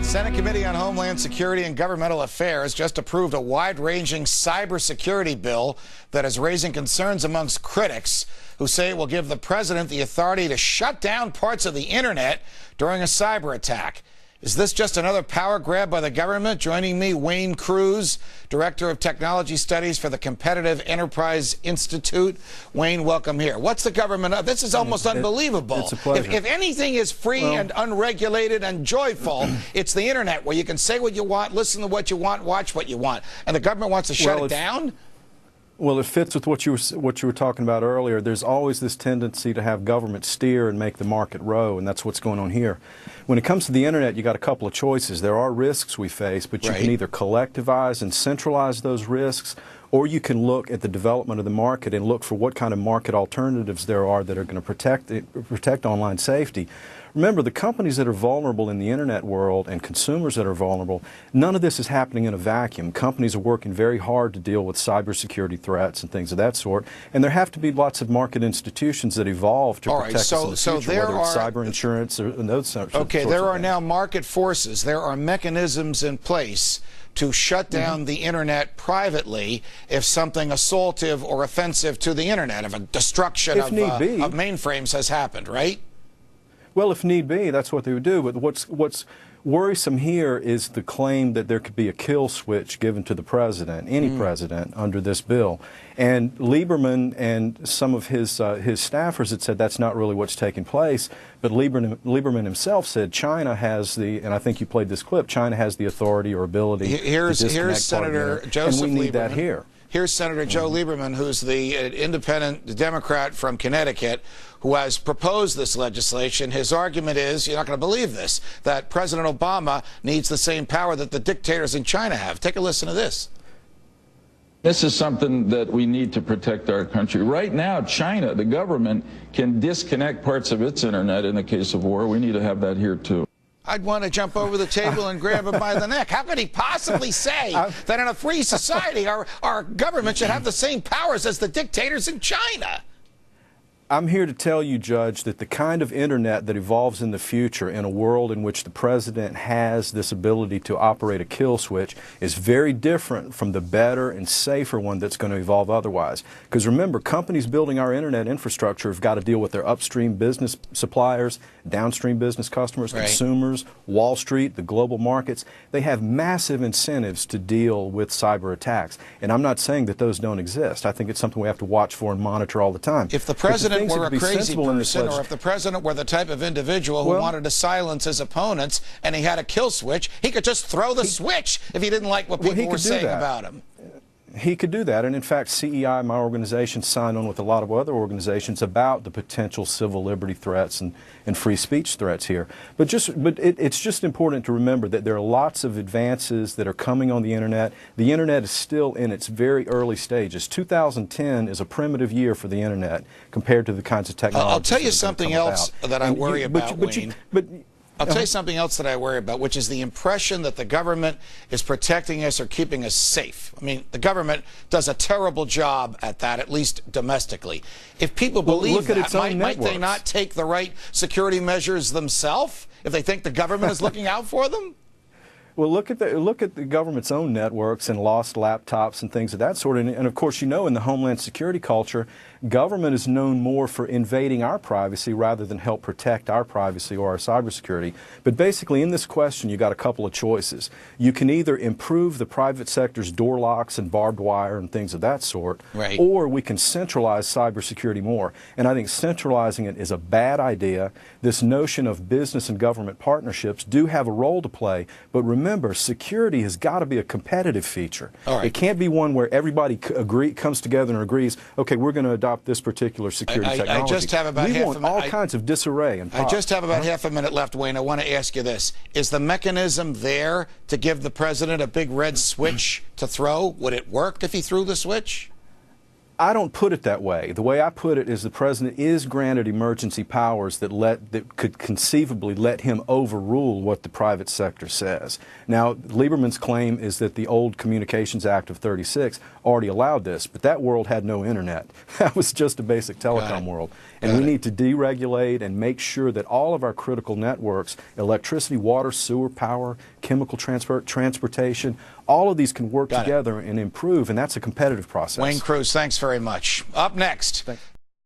Senate Committee on Homeland Security and Governmental Affairs just approved a wide-ranging cybersecurity bill that is raising concerns amongst critics who say it will give the president the authority to shut down parts of the internet during a cyber attack. Is this just another power grab by the government? Joining me, Wayne Cruz, Director of Technology Studies for the Competitive Enterprise Institute. Wayne, welcome here. What's the government? This is almost unbelievable. It's a pleasure. If anything is free and unregulated and joyful, it's the internet, where you can say what you want, listen to what you want, watch what you want. And the government wants to shut it down? Well, it fits with what you were talking about earlier. There's always this tendency to have government steer and make the market row, and that's what's going on here. When it comes to the internet, you got a couple of choices. There are risks we face, but you can either collectivize and centralize those risks, or you can look at the development of the market and look for what kind of market alternatives there are that are going to protect online safety. Remember, the companies that are vulnerable in the internet world and consumers that are vulnerable, none of this is happening in a vacuum. Companies are working very hard to deal with cybersecurity threats and things of that sort, and there have to be lots of market institutions that evolve to protect us in the future, whether it's cyber insurance or those sorts of things. Okay, there are now market forces. There are mechanisms in place to shut down the internet privately if something assaultive or offensive to the internet, if a destruction of mainframes has happened, right? Well, if need be, that's what they would do. But what's worrisome here is the claim that there could be a kill switch given to the president, any president, under this bill. And Lieberman and some of his staffers had said that's not really what's taking place. But Lieberman himself said China has the, and I think you played this clip, China has the authority or ability to disconnect Senator Joseph and we need Lieberman. that here. Here's Senator Joe Lieberman, who's the independent Democrat from Connecticut, who has proposed this legislation. His argument is, you're not going to believe this, that President Obama needs the same power that the dictators in China have. Take a listen to this. This is something that we need to protect our country. Right now, China, the government, can disconnect parts of its internet in the case of war. We need to have that here, too. I'd want to jump over the table and grab him by the neck. How could he possibly say that in a free society our government should have the same powers as the dictators in China? I'm here to tell you, Judge, that the kind of internet that evolves in the future in a world in which the president has this ability to operate a kill switch is very different from the better and safer one that's going to evolve otherwise. Because remember, companies building our internet infrastructure have got to deal with their upstream business suppliers, downstream business customers, consumers, Wall Street, the global markets. They have massive incentives to deal with cyber attacks. And I'm not saying that those don't exist. I think it's something we have to watch for and monitor all the time. If the president were a crazy person, or if the president were the type of individual who wanted to silence his opponents and he had a kill switch, he could just throw the switch if he didn't like what people were saying about him. He could do that, and in fact, CEI, my organization, signed on with a lot of other organizations about the potential civil liberty threats and free speech threats here. But it's just important to remember that there are lots of advances that are coming on the internet. The internet is still in its very early stages. 2010 is a primitive year for the internet compared to the kinds of technologies. I'll tell you something else that I worry about, Wayne. I'll tell you something else that I worry about, which is the impression that the government is protecting us or keeping us safe. I mean, the government does a terrible job at that, at least domestically. If people believe that, might they not take the right security measures themselves if they think the government is looking out for them? Well, look at the government's own networks and lost laptops and things of that sort. And of course, you know, in the Homeland Security culture, government is known more for invading our privacy rather than help protect our privacy or our cybersecurity. But basically, in this question, you got a couple of choices. You can either improve the private sector's door locks and barbed wire and things of that sort, or we can centralize cybersecurity more. And I think centralizing it is a bad idea. This notion of business and government partnerships do have a role to play, but remember, security has got to be a competitive feature. It can't be one where everybody comes together and agrees, okay, we're going to adopt this particular security technology. I just have about we want all kinds of disarray and I just have about half a minute left, Wayne. I want to ask you this. Is the mechanism there to give the president a big red switch to throw? Would it work if he threw the switch? I don't put it that way. The way I put it is the president is granted emergency powers that could conceivably let him overrule what the private sector says. Now, Lieberman's claim is that the old Communications Act of '36 already allowed this, but that world had no internet. That was just a basic telecom world. And we need to deregulate and make sure that all of our critical networks, electricity, water, sewer, power, chemical transportation, all of these can work together and improve, and that's a competitive process. Wayne Cruz, thanks very much. Up next.